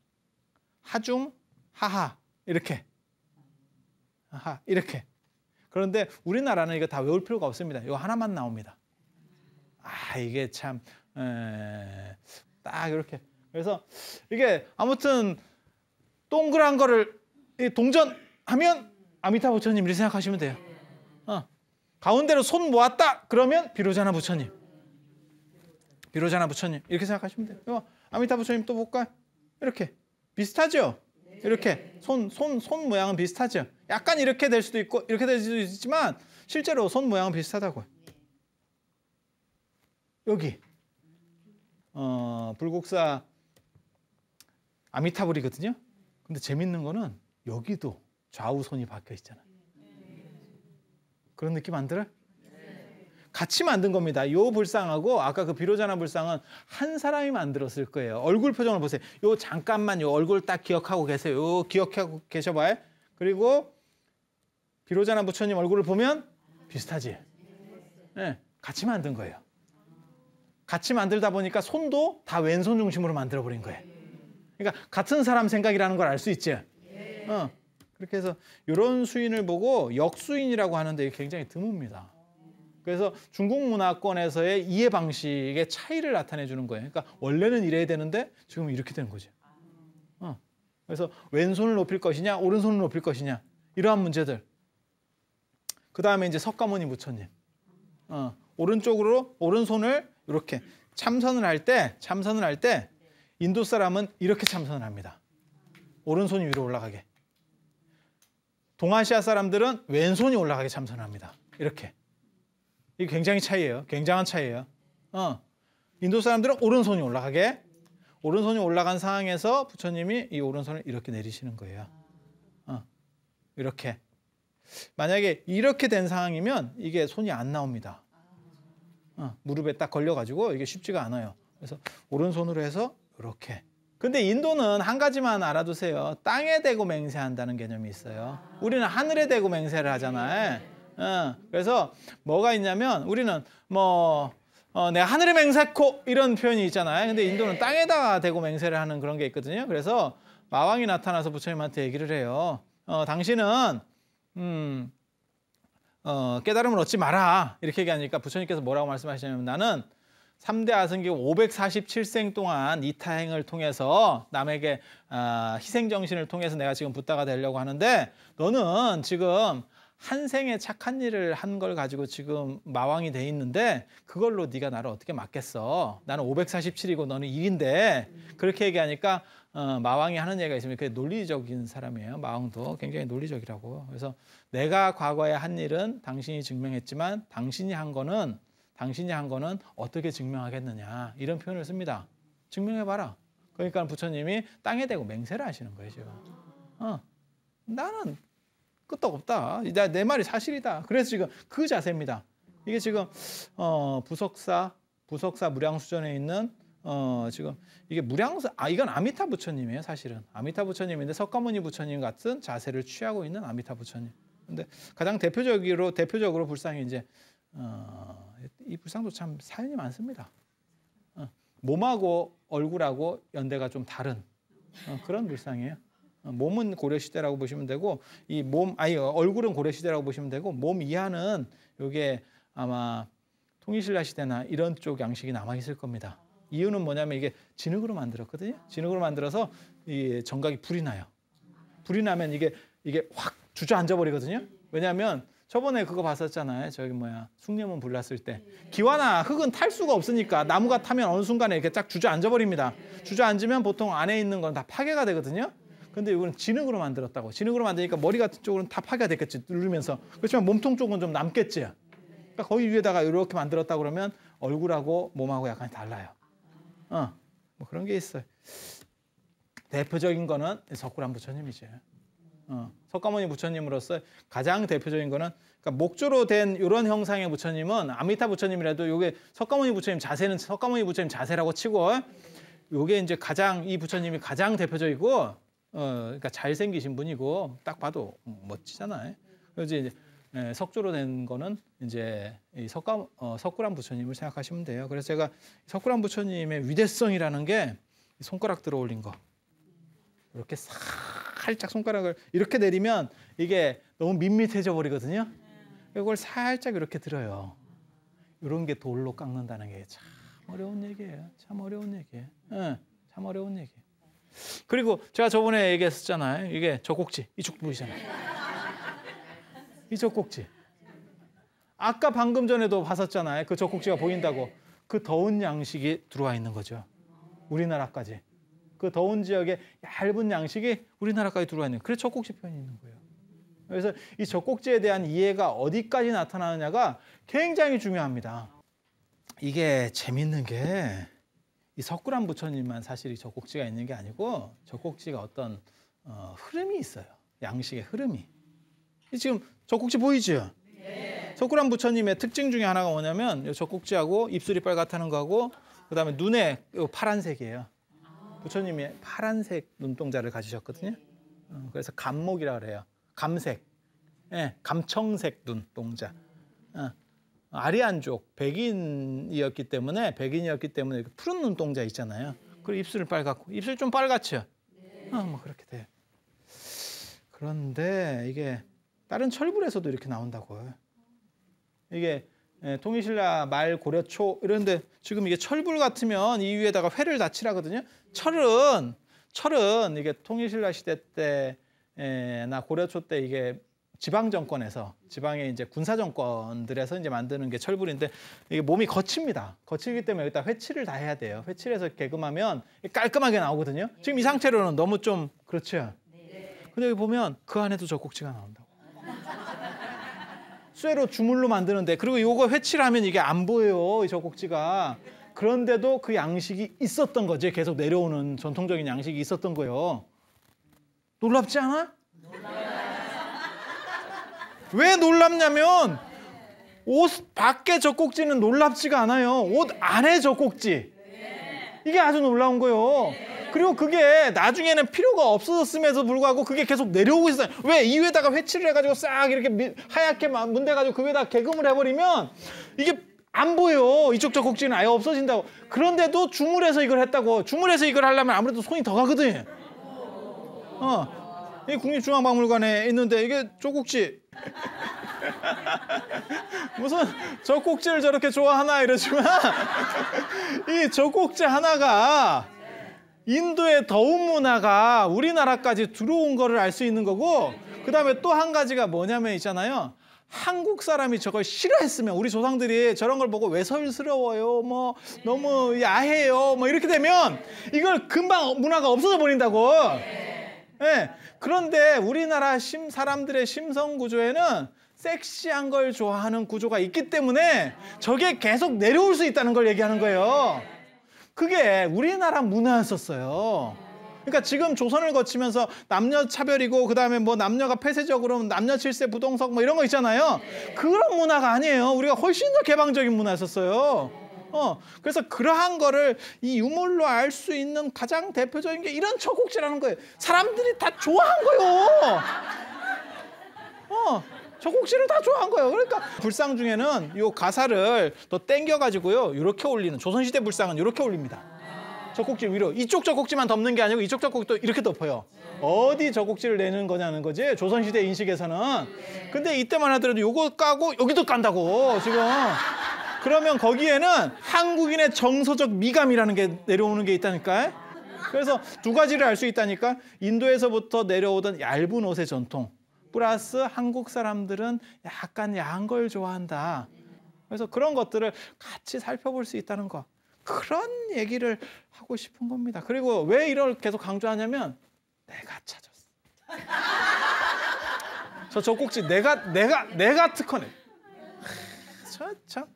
하중, 하하 이렇게. 이렇게. 그런데 우리나라는 이거 다 외울 필요가 없습니다. 이거 하나만 나옵니다. 이게 참 딱 이렇게. 그래서 이게 아무튼 동그란 거를 동전하면 아미타 부처님 이렇게 생각하시면 돼요. 가운데로 손 모았다 그러면 비로자나 부처님 이렇게 생각하시면 돼요. 아미타 부처님 또 볼까요? 이렇게 비슷하죠? 이렇게 손 모양은 비슷하죠? 약간 이렇게 될 수도 있고 이렇게 될 수도 있지만 실제로 손 모양은 비슷하다고요. 여기 불국사 아미타불이거든요. 근데 재밌는 거는 여기도 좌우 손이 박혀 있잖아요. 그런 느낌 안 들어요? 같이 만든 겁니다. 요 불상하고 아까 그 비로자나 불상은 한 사람이 만들었을 거예요. 얼굴 표정을 보세요. 요 잠깐만 요 얼굴 딱 기억하고 계세요. 요 기억하고 계셔봐요. 그리고 비로자나 부처님 얼굴을 보면 비슷하지? 네, 같이 만든 거예요. 같이 만들다 보니까 손도 다 왼손 중심으로 만들어버린 거예요. 그러니까 같은 사람 생각이라는 걸 알 수 있죠? 그렇게 해서 이런 수인을 보고 역수인이라고 하는데 굉장히 드뭅니다. 그래서 중국 문화권에서의 이해 방식의 차이를 나타내 주는 거예요. 그러니까 원래는 이래야 되는데 지금 이렇게 되는 거죠. 그래서 왼손을 높일 것이냐 오른손을 높일 것이냐 이러한 문제들. 그 다음에 이제 석가모니 부처님. 오른손을 이렇게 참선을 할 때 인도 사람은 이렇게 참선을 합니다. 오른손이 위로 올라가게. 동아시아 사람들은 왼손이 올라가게 참선합니다. 이렇게. 이게 굉장한 차이예요. 인도 사람들은 오른손이 올라가게. 오른손이 올라간 상황에서 부처님이 이 오른손을 이렇게 내리시는 거예요. 이렇게. 만약에 이렇게 된 상황이면 이게 손이 안 나옵니다. 무릎에 딱 걸려가지고 이게 쉽지가 않아요. 그래서 오른손으로 해서 이렇게. 근데 인도는 한 가지만 알아두세요. 땅에 대고 맹세한다는 개념이 있어요. 우리는 하늘에 대고 맹세를 하잖아요. 그래서 뭐가 있냐면 우리는 내가 하늘에 맹세코 이런 표현이 있잖아요. 근데 인도는 땅에다가 대고 맹세를 하는 그런 게 있거든요. 그래서 마왕이 나타나서 부처님한테 얘기를 해요. 당신은 깨달음을 얻지 마라. 이렇게 얘기하니까 부처님께서 뭐라고 말씀하시냐면 나는 3대 아승기 547생 동안 이타행을 통해서 남에게 희생정신을 통해서 내가 지금 붓다가 되려고 하는데 너는 지금 한 생에 착한 일을 한 걸 가지고 지금 마왕이 돼 있는데 그걸로 네가 나를 어떻게 맡겠어. 나는 547이고 너는 1인데 그렇게 얘기하니까 마왕이 하는 얘기가 있으면 그게 논리적인 사람이에요. 마왕도 굉장히 논리적이라고. 그래서 내가 과거에 한 일은 당신이 증명했지만 당신이 한 거는 어떻게 증명하겠느냐 이런 표현을 씁니다. 증명해봐라. 그러니까 부처님이 땅에 대고 맹세를 하시는 거예요. 지금. 나는 끄떡없다. 내 말이 사실이다. 그래서 지금 그 자세입니다. 이게 지금 부석사 무량수전에 있는 지금 이게 이건 아미타 부처님이에요. 사실은 아미타 부처님인데 석가모니 부처님 같은 자세를 취하고 있는 아미타 부처님. 근데 가장 대표적으로 불상이 이제 이 불상도 참 사연이 많습니다. 몸하고 얼굴하고 연대가 좀 다른 그런 불상이에요. 몸은 고려시대라고 보시면 되고 얼굴은 고려시대라고 보시면 되고 몸 이하는 이게 아마 통일신라 시대나 이런 쪽 양식이 남아 있을 겁니다. 이유는 뭐냐면 이게 진흙으로 만들었거든요. 진흙으로 만들어서 이 정각이 불이 나요. 불이 나면 이게 확 주저앉아 버리거든요. 왜냐하면 저번에 그거 봤었잖아요. 숭례문 불났을 때 기와나 흙은 탈 수가 없으니까 나무가 타면 어느 순간에 이렇게 쫙 주저앉아 버립니다. 주저앉으면 보통 안에 있는 건 다 파괴가 되거든요. 근데 이거는 진흙으로 만들었다고. 진흙으로 만드니까 머리 같은 쪽은 다 파괴가 됐겠지. 누르면서. 그렇지만 몸통 쪽은 좀 남겠지. 그러니까 거기 위에다가 이렇게 만들었다 그러면 얼굴하고 몸하고 약간 달라요. 뭐 그런 게 있어요. 대표적인 거는 석굴암 부처님이죠. 석가모니 부처님으로서 가장 대표적인 거는 그러니까 목조로 된 이런 형상의 부처님은 아미타 부처님이라도 요게 석가모니 부처님 자세는 석가모니 부처님 자세라고 치고 요게 이제 이 부처님이 가장 대표적이고 그러니까 잘생기신 분이고 딱 봐도 멋지잖아요. 그래서 이제 석조로 된 거는 이제 이 석굴암 부처님을 생각하시면 돼요. 그래서 제가 석굴암 부처님의 위대성이라는 게 손가락 들어 올린 거. 이렇게 살짝 손가락을 이렇게 내리면 이게 너무 밋밋해져 버리거든요. 이걸 살짝 이렇게 들어요. 이런 게 돌로 깎는다는 게 참 어려운 얘기예요. 참 어려운 얘기예요. 참 어려운 얘기예요. 그리고 제가 저번에 얘기했었잖아요. 이게 젖꼭지 이쪽 보이잖아요. 이 젖꼭지. 아까 방금 전에도 봤었잖아요. 그 젖꼭지가 보인다고. 그 더운 양식이 들어와 있는 거죠. 우리나라까지. 그 더운 지역에 얇은 양식이 우리나라까지 들어와 있는. 그래서 젖꼭지 표현이 있는 거예요. 그래서 이 젖꼭지에 대한 이해가 어디까지 나타나느냐가 굉장히 중요합니다. 이게 재밌는 게 이 석굴암 부처님만 사실 이 젖꼭지가 있는 게 아니고 젖꼭지가 어떤 흐름이 있어요. 양식의 흐름이. 지금 젖꼭지 보이죠? 네. 석굴암 부처님의 특징 중에 하나가 뭐냐면 젖꼭지하고 입술이 빨갛다는 거하고 그다음에 눈에 파란색이에요. 부처님이 파란색 눈동자를 가지셨거든요. 그래서 감목이라 그래요. 감색, 감청색 눈동자. 아리안족 백인이었기 때문에 푸른 눈동자 있잖아요. 그리고 입술을 빨갛고 입술 좀 빨갛죠. 뭐 그렇게 돼요. 그런데 이게 다른 철불에서도 이렇게 나온다고요. 이게 통일신라 말 고려초 이런데 지금 이게 철불 같으면 이 위에다가 회를 다 칠하거든요. 철은 이게 통일신라 시대 때나 고려초 때 이게 지방 정권에서 지방의 이제 군사 정권들에서 이제 만드는 게 철불인데 이게 몸이 거칩니다. 거치기 때문에 여기다 회칠을 다 해야 돼요. 회칠해서 개금하면 깔끔하게 나오거든요. 지금 이 상태로는 너무 좀 그렇죠. 근데 여기 보면 그 안에도 젖꼭지가 나온다고. 쇠로 주물로 만드는데 그리고 이거 회칠하면 이게 안 보여요. 이 젖꼭지가 그런데도 그 양식이 있었던 거지. 계속 내려오는 전통적인 양식이 있었던 거예요. 놀랍지 않아? 왜 놀랍냐면 옷 밖의 젖꼭지는 놀랍지가 않아요. 옷 안의 젖꼭지. 이게 아주 놀라운 거예요. 그리고 그게 나중에는 필요가 없어졌음에도 불구하고 그게 계속 내려오고 있어요. 왜? 이 위에다가 회칠을 해가지고 싹 이렇게 하얗게 문대가지고 그 위에다 개금을 해버리면 이게 안 보여. 이쪽 젖꼭지는 아예 없어진다고. 그런데도 주물해서 이걸 했다고. 주물해서 이걸 하려면 아무래도 손이 더 가거든. 이 국립중앙박물관에 있는데 이게 젖꼭지. 무슨 젖꼭지를 저렇게 좋아하나 이러지만 이 젖꼭지 하나가 인도의 더운 문화가 우리나라까지 들어온 거를 알 수 있는 거고, 그 다음에 또 한 가지가 뭐냐면 있잖아요. 한국 사람이 저걸 싫어했으면, 우리 조상들이 저런 걸 보고 외설스러워요, 뭐 너무 야해요, 뭐 이렇게 되면 이걸 금방 문화가 없어져 버린다고. 네. 그런데 우리나라 사람들의 심성 구조에는 섹시한 걸 좋아하는 구조가 있기 때문에 저게 계속 내려올 수 있다는 걸 얘기하는 거예요. 그게 우리나라 문화였었어요. 그러니까 지금 조선을 거치면서 남녀 차별이고 그다음에 뭐 남녀가 폐쇄적으로 남녀 칠세 부동석 뭐 이런 거 있잖아요. 그런 문화가 아니에요. 우리가 훨씬 더 개방적인 문화였었어요. 그래서 그러한 거를 이 유물로 알 수 있는 가장 대표적인 게 이런 젖꼭지라는 거예요. 사람들이 다 좋아한 거예요. 젖꼭지를 다 좋아한 거예요. 그러니까 불상 중에는 요 가사를 더 당겨가지고요, 이렇게 올리는, 조선시대 불상은 이렇게 올립니다. 젖꼭지 위로. 이쪽 젖꼭지만 덮는 게 아니고 이쪽 젖꼭지도 이렇게 덮어요. 어디 젖꼭지를 내는 거냐는 거지, 조선시대 인식에서는. 근데 이때만 하더라도 요거 까고 여기도 깐다고 지금. 그러면 거기에는 한국인의 정서적 미감이라는 게 내려오는 게 있다니까. 그래서 두 가지를 알 수 있다니까. 인도에서부터 내려오던 얇은 옷의 전통 플러스 한국 사람들은 약간 야한 걸 좋아한다. 그래서 그런 것들을 같이 살펴볼 수 있다는 거. 그런 얘기를 하고 싶은 겁니다. 그리고 왜 이걸 계속 강조하냐면 내가 찾았어. 저 젖꼭지 내가 특허네. 참.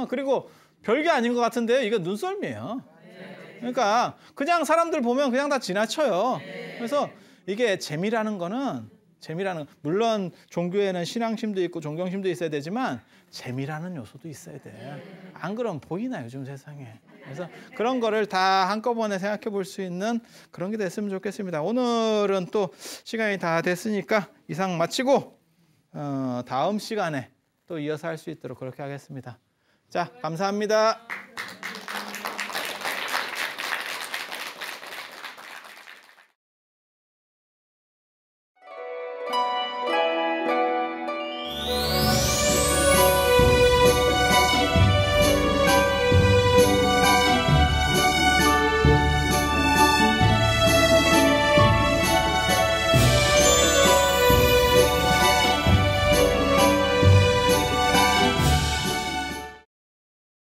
그리고 별게 아닌 것 같은데 이거 눈썰미예요. 그러니까 그냥 사람들 보면 그냥 다 지나쳐요. 그래서 이게 재미라는 거는, 물론 종교에는 신앙심도 있고 존경심도 있어야 되지만 재미라는 요소도 있어야 돼. 안 그러면 보이나 요즘 세상에. 그래서 그런 거를 다 한꺼번에 생각해 볼 수 있는 그런 게 됐으면 좋겠습니다. 오늘은 또 시간이 다 됐으니까 이상 마치고 다음 시간에 또 이어서 할 수 있도록 그렇게 하겠습니다. 자, 감사합니다.